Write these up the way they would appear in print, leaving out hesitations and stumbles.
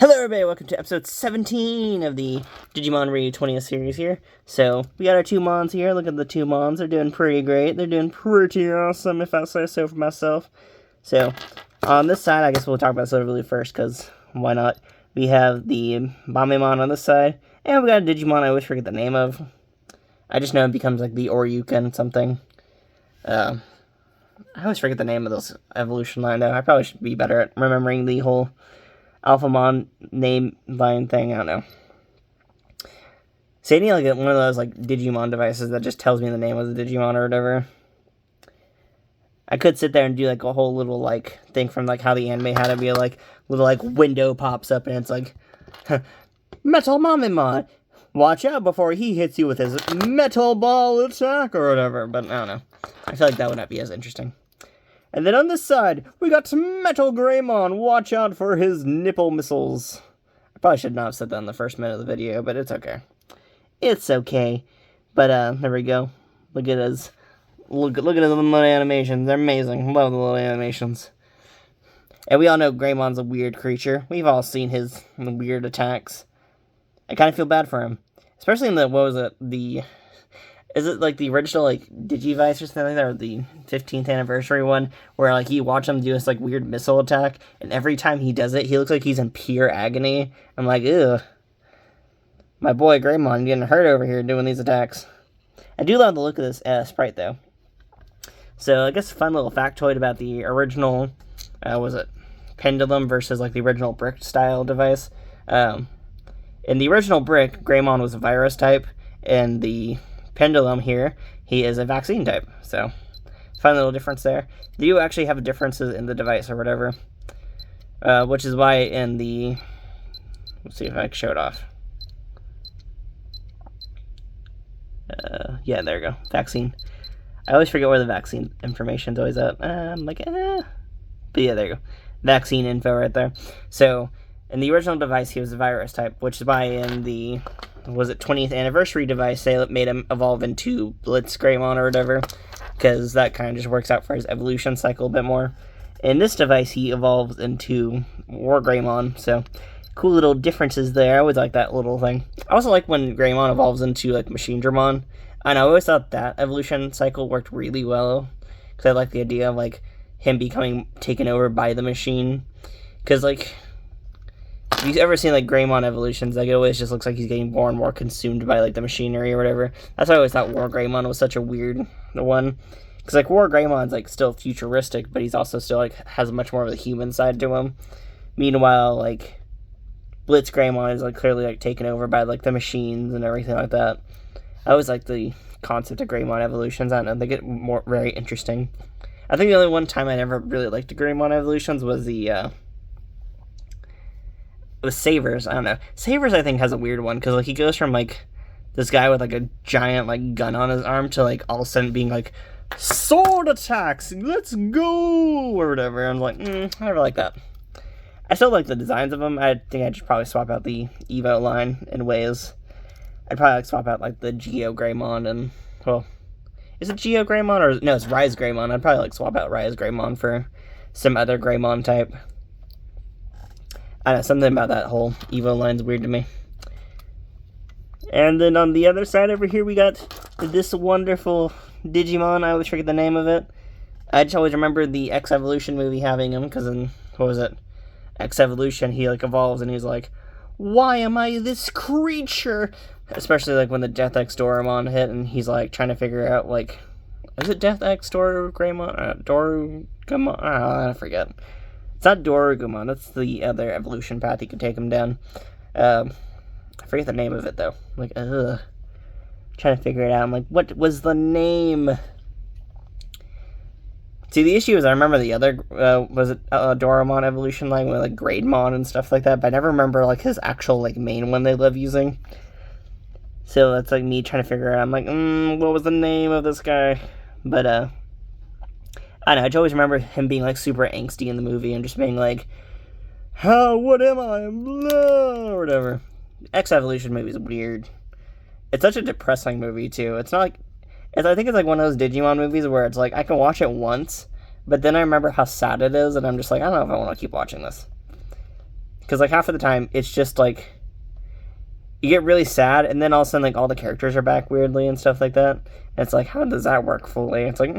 Hello everybody, welcome to episode 17 of the Digimon RE 20th series here. So, we got our two Mons here. Look at the two Mons. They're doing pretty great. They're doing pretty awesome, if I say so for myself. So, on this side, I guess we'll talk about Silverblue first, because why not? We have the Bamemon on this side, and we got a Digimon I always forget the name of. I just know it becomes like the Oryuken something. I always forget the name of this evolution line, though. I probably should be better at remembering the whole Alphamon name line thing. I don't know. So I need like one of those like Digimon devices that just tells me the name of the Digimon or whatever. I could sit there and do like a whole little like thing from like how the anime had it be like little like window pops up and it's like Metal Mamemon, watch out before he hits you with his metal ball attack or whatever. But I don't know. I feel like that would not be as interesting. And then on this side, we got Metal Greymon. Watch out for his nipple missiles. I probably should not have said that in the first minute of the video, but it's okay. It's okay. But, there we go. Look at his, look at the little animations. They're amazing. Love the little animations. And we all know Greymon's a weird creature. We've all seen his weird attacks. I kind of feel bad for him. Especially in the, what was it, is it like the original like Digivice or something like that, or the 15th anniversary one, where like you watch him do this like weird missile attack, and every time he does it, he looks like he's in pure agony. I'm like, ugh, my boy Greymon getting hurt over here doing these attacks. I do love the look of this sprite though. So I guess a fun little factoid about the original, was it Pendulum versus like the original Brick style device. In the original Brick, Greymon was a virus type, and the Pendulum here, he is a vaccine type, so fun little difference there. They do actually have differences in the device or whatever, which is why in the, let's see if I can show it off. Yeah, there we go, vaccine. I always forget where the vaccine information is always at. I'm like, but yeah, there you go, vaccine info right there. So in the original device, he was a virus type, which is why in the, was it 20th anniversary device, they made him evolve into Blitz Greymon or whatever, because that kind of just works out for his evolution cycle a bit more. In this device, he evolves into War Greymon, so cool little differences there. I always like that little thing. I also like when Greymon evolves into like Machine Dramon, and I always thought that evolution cycle worked really well, because I like the idea of like him becoming taken over by the machine, because like, if you've ever seen like Greymon evolutions, like it always just looks like he's getting more and more consumed by like the machinery or whatever. That's why I always thought War Greymon was such a weird one, because like War Greymon's like still futuristic, but he's also still like has much more of the human side to him. Meanwhile, like Blitz Greymon is like clearly like taken over by like the machines and everything like that. I always like the concept of Greymon evolutions. I don't know, they get more very interesting. I think the only one time I never really liked the Greymon evolutions was the with Savers. I don't know. Savers, I think, has a weird one, because like he goes from like this guy with like a giant like gun on his arm to like all of a sudden being like sword attacks, let's go or whatever. I'm like, I never like that. I still like the designs of them. I think I'd just probably swap out the Evo line in ways. I'd probably like swap out like the Geo Greymon and, well, is it Geo Greymon or no? It's Rise Greymon. I'd probably like swap out Rise Greymon for some other Greymon type. I don't know, something about that whole Evo line's weird to me. And then on the other side over here, we got this wonderful Digimon. I always forget the name of it. I just always remember the X Evolution movie having him, because in, what was it? X Evolution, he like evolves and he's like, why am I this creature? Especially like when the Death X Dorumon hit and he's like trying to figure out like, is it Death X Greymon? Dorugumon? I forget. It's not Dorugumon, that's the other evolution path you could take him down. I forget the name of it, though. I'm like, trying to figure it out. I'm like, what was the name? See, the issue is I remember the other, was it Dorumon evolution line with, like, Grademon and stuff like that, but I never remember, like, his actual, like, main one they love using. So that's, like, me trying to figure out. I'm like, what was the name of this guy? But, I don't know, I always remember him being, like, super angsty in the movie and just being like, what am I? Blah, or whatever. X-Evolution movie is weird. It's such a depressing movie, too. It's not like, I think it's like one of those Digimon movies where it's like, I can watch it once, but then I remember how sad it is, and I'm just like, I don't know if I want to keep watching this. Because, like, half of the time, it's just, like, you get really sad, and then all of a sudden, like, all the characters are back weirdly and stuff like that. And it's like, how does that work fully? It's like,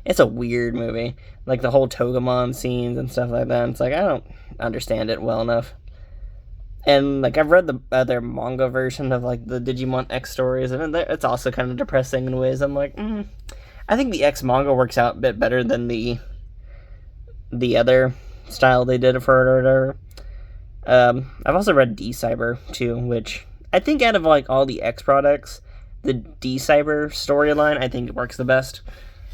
it's a weird movie. Like, the whole Togemon scenes and stuff like that. It's like, I don't understand it well enough. And, like, I've read the other manga version of, like, the Digimon X stories, and it's also kind of depressing in ways. I'm like, I think the X manga works out a bit better than the other style they did for it or whatever. I've also read D-Cyber, too, which I think out of, like, all the X products, the D-Cyber storyline, I think it works the best.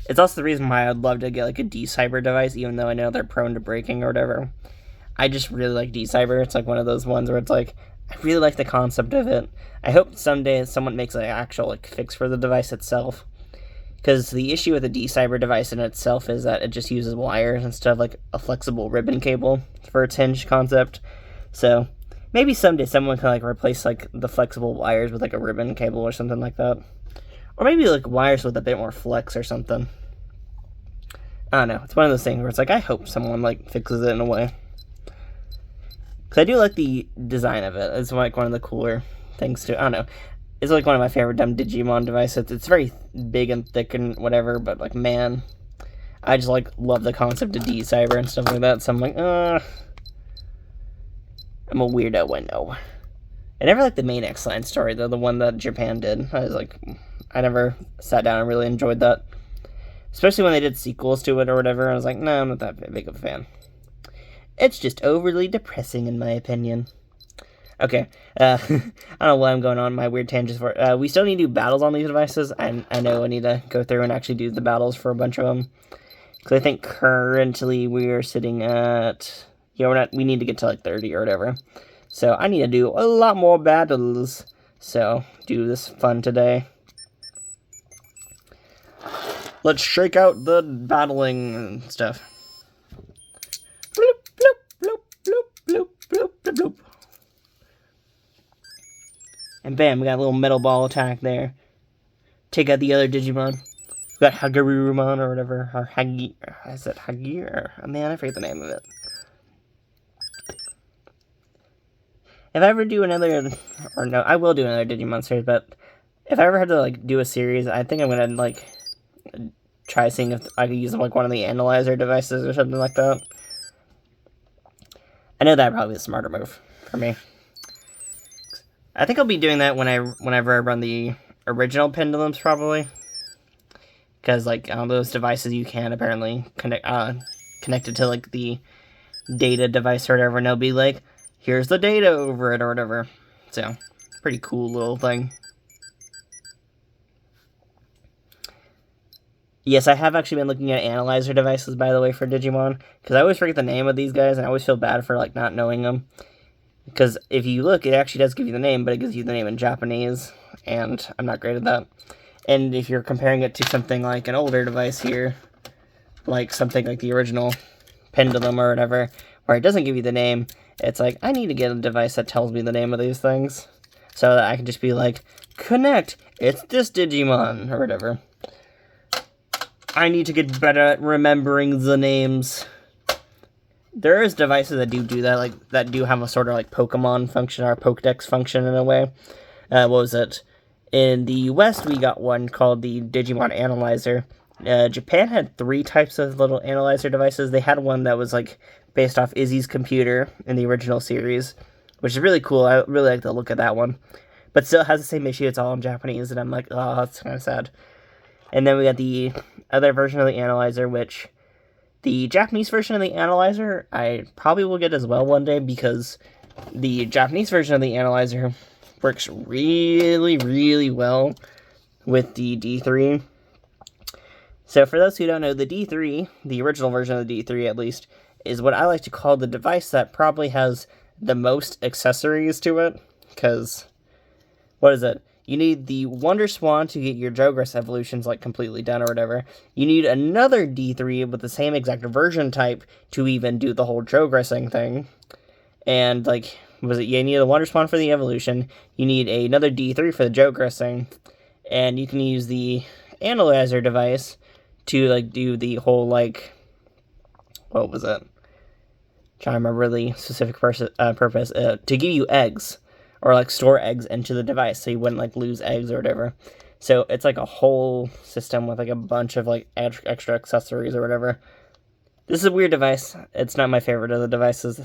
It's also the reason why I'd love to get, like, a D-Cyber device, even though I know they're prone to breaking or whatever. I just really like D-Cyber. It's, like, one of those ones where it's, like, I really like the concept of it. I hope someday someone makes an actual, like, fix for the device itself. Because the issue with the D-Cyber device in itself is that it just uses wires instead of, like, a flexible ribbon cable for its hinge concept. So, maybe someday someone can, like, replace, like, the flexible wires with, like, a ribbon cable or something like that. Or maybe, like, wires with a bit more flex or something. I don't know. It's one of those things where it's like, I hope someone, like, fixes it in a way. Because I do like the design of it. It's, like, one of the cooler things, too. I don't know. It's, like, one of my favorite dumb Digimon devices. It's very big and thick and whatever, but, like, man, I just, like, love the concept of D-Cyber and stuff like that. So I'm like, I'm a weirdo, I know. I never liked the main X-Line story, though, the one that Japan did. I was like, I never sat down and really enjoyed that. Especially when they did sequels to it or whatever. I was like, no, I'm not that big of a fan. It's just overly depressing, in my opinion. Okay, I don't know what I'm going on my weird tangents for. We still need to do battles on these devices. I know I need to go through and actually do the battles for a bunch of them. Because I think currently we are sitting at... Yeah, we need to get to, like, 30 or whatever. So I need to do a lot more battles. So, do this fun today. Let's shake out the battling and stuff. Bloop, bloop, bloop, bloop, bloop, bloop, bloop, bloop. And bam, we got a little metal ball attack there. Take out the other Digimon. We got Hagurumon or whatever. Or is it Hagir? Oh, man, I forget the name of it. If I ever do another, or no, I will do another Digimon series, but if I ever had to, like, do a series, I think I'm gonna, like, try seeing if I could use, like, one of the analyzer devices or something like that. I know that'd probably be a smarter move for me. I think I'll be doing that whenever I run the original pendulums, probably. Because, like, on those devices you can apparently connect it to, like, the data device or whatever, and it'll be like, here's the data over it or whatever. So, pretty cool little thing. Yes, I have actually been looking at analyzer devices, by the way, for Digimon. Because I always forget the name of these guys, and I always feel bad for, like, not knowing them. Because if you look, it actually does give you the name, but it gives you the name in Japanese. And I'm not great at that. And if you're comparing it to something like an older device here, like something like the original pendulum or whatever, where it doesn't give you the name, it's like, I need to get a device that tells me the name of these things, so that I can just be like, connect, it's this Digimon, or whatever. I need to get better at remembering the names. There is devices that do that, like, that do have a sort of, like, Pokemon function, or Pokedex function in a way. What was it? In the West, we got one called the Digimon Analyzer. Japan had 3 types of little analyzer devices. They had one that was, like, based off Izzy's computer in the original series, which is really cool. I really like the look of that one. But still has the same issue. It's all in Japanese, and I'm like, oh, that's kind of sad. And then we got the other version of the analyzer, which the Japanese version of the analyzer I probably will get as well one day, because the Japanese version of the analyzer works really, really well with the D3. So for those who don't know, the D3, the original version of the D3 at least, is what I like to call the device that probably has the most accessories to it. Because, what is it? You need the Wonder Swan to get your Jogress evolutions, like, completely done or whatever. You need another D3 with the same exact version type to even do the whole Jogressing thing. And, like, you need a Wonder Swan for the evolution. You need another D3 for the Jogressing. And you can use the Analyzer device to, like, do the whole, like, what was it? trying to remember the specific purpose, to give you eggs, or like store eggs into the device so you wouldn't like lose eggs or whatever. So it's like a whole system with like a bunch of like extra accessories or whatever. This is a weird device. It's not my favorite of the devices.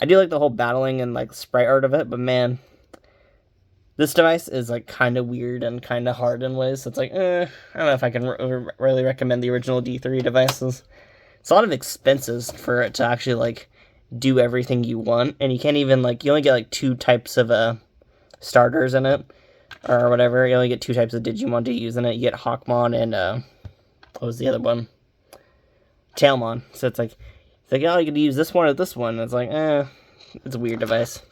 I do like the whole battling and like sprite art of it, but man, this device is like kind of weird and kind of hard in ways. So it's like, I don't know if I can really recommend the original D3 devices. It's a lot of expenses for it to actually like do everything you want, and you can't even like, you only get like 2 types of starters in it, or whatever. You only get 2 types of Digimon to use in it. You get Hawkmon and what was the other one? Tailmon. So it's like, oh, you could use this one or this one. It's like, it's a weird device.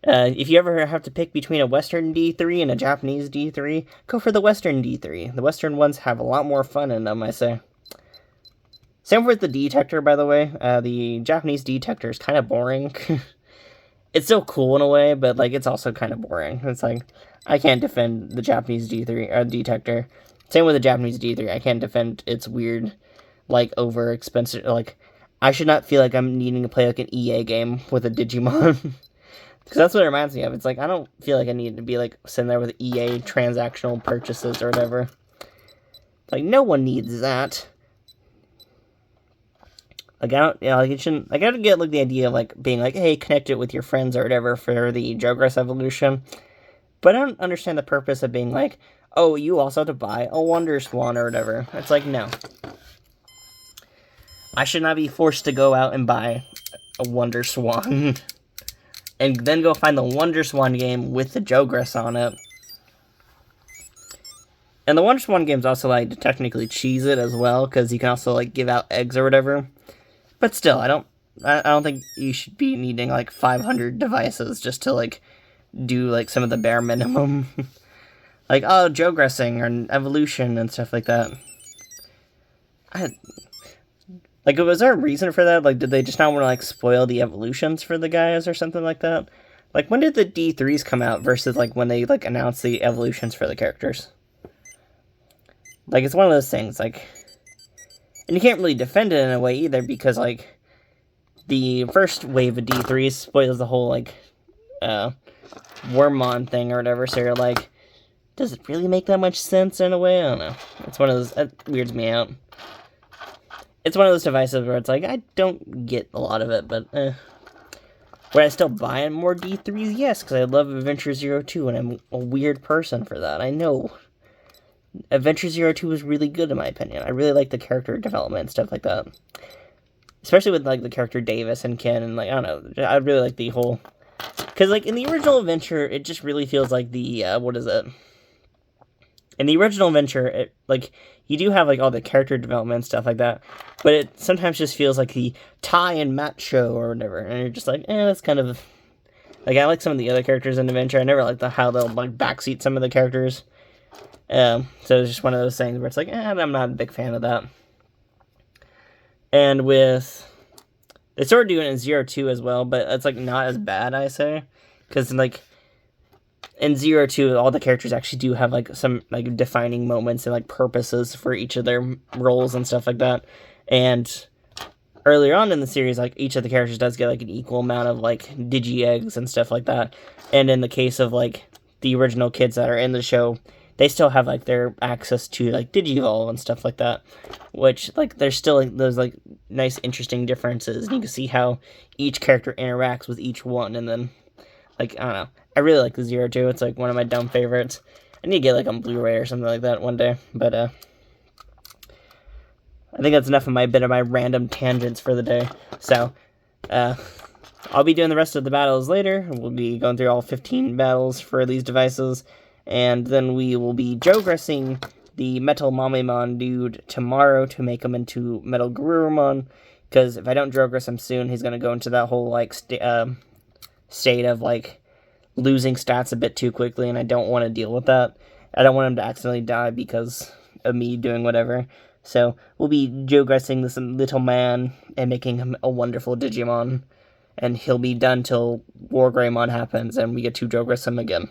If you ever have to pick between a Western D3 and a Japanese D3, go for the Western D3. The Western ones have a lot more fun in them, I say. Same with the detector, by the way. The Japanese detector is kind of boring. It's still cool in a way, but like it's also kind of boring. It's like, I can't defend the Japanese D3 detector. Same with the Japanese D3. I can't defend its weird, like, over expensive. Like, I should not feel like I'm needing to play like an EA game with a Digimon. Because that's what it reminds me of. It's like, I don't feel like I need to be, like, sitting there with EA transactional purchases or whatever. Like, no one needs that. Like, I don't, like, it shouldn't, like, I don't get, like, the idea of, like, being like, hey, connect it with your friends or whatever for the Jogress evolution. But I don't understand the purpose of being like, oh, you also have to buy a Wonder Swan or whatever. It's like, no. I should not be forced to go out and buy a Wonder Swan. And then go find the Wonder Swan game with the Jogress on it. And the Wonder Swan game's also like to technically cheese it as well, because you can also like give out eggs or whatever. But still, I don't think you should be needing like 500 devices just to like do like some of the bare minimum. Like, oh, Jogressing or evolution and stuff like that. Like, was there a reason for that? Like, did they just not want to, like, spoil the evolutions for the guys or something like that? Like, when did the D3s come out versus, like, when they, like, announced the evolutions for the characters? Like, it's one of those things, like... And you can't really defend it in a way either, because, like, the first wave of D3s spoils the whole, like, Wormmon thing or whatever, so you're like, does it really make that much sense in a way? I don't know. It's one of those... That weirds me out. It's one of those devices where it's like, I don't get a lot of it, but Would I still buy more D3s? Yes, because I love Adventure 02, and I'm a weird person for that. I know. Adventure 02 was really good, in my opinion. I really like the character development and stuff like that. Especially with, like, the character Davis and Ken, and, like, I don't know. I really like the whole... Because, like, in the original Adventure, it just really feels like the, what is it? In the original Adventure, it, like... You do have, like, all the character development and stuff like that, but it sometimes just feels like the Ty and Matt show or whatever, and you're just like, that's kind of... Like, I like some of the other characters in Adventure. I never liked how they'll, like, backseat some of the characters. So it's just one of those things where it's like, I'm not a big fan of that. And with... They started doing it in 02 as well, but it's, like, not as bad, I say. Because, like... In 02, all the characters actually do have, like, some, like, defining moments and, like, purposes for each of their roles and stuff like that. And earlier on in the series, like, each of the characters does get, like, an equal amount of, like, Digi-Eggs and stuff like that. And in the case of, like, the original kids that are in the show, they still have, like, their access to, like, Digivolve and stuff like that. Which, like, there's still, like, those, like, nice, interesting differences. And you can see how each character interacts with each one, and then, like, I don't know. I really like the 02. It's, like, one of my dumb favorites. I need to get, like, on Blu-ray or something like that one day. But, I think that's enough of my random tangents for the day. So, I'll be doing the rest of the battles later. We'll be going through all 15 battles for these devices. And then we will be Jogressing the Metal Mamemon dude tomorrow to make him into Metal Garurumon. Because if I don't Jogress him soon, he's going to go into that whole, like, state of, like... losing stats a bit too quickly, and I don't want to deal with that. I don't want him to accidentally die because of me doing whatever. So, we'll be Jogressing this little man and making him a wonderful Digimon. And he'll be done till War Greymon happens and we get to Jogress him again.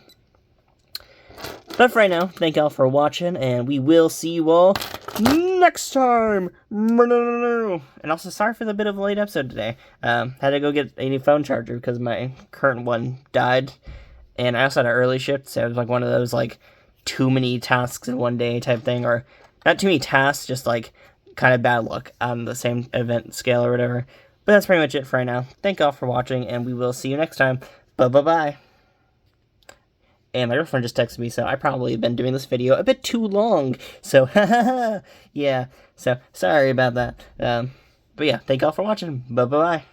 But for right now, thank y'all for watching, and we will see you all next time. And also, sorry for the bit of a late episode today. Had to go get a new phone charger because my current one died, and I also had an early shift, so it was like one of those like too many tasks in one day type thing, or not too many tasks, just like kind of bad luck on the same event scale or whatever. But that's pretty much it for right now. Thank y'all for watching, and we will see you next time. Bye-bye-bye. And my girlfriend just texted me, so I probably have been doing this video a bit too long. So, yeah. So, sorry about that. But yeah, thank y'all for watching. Bye-bye.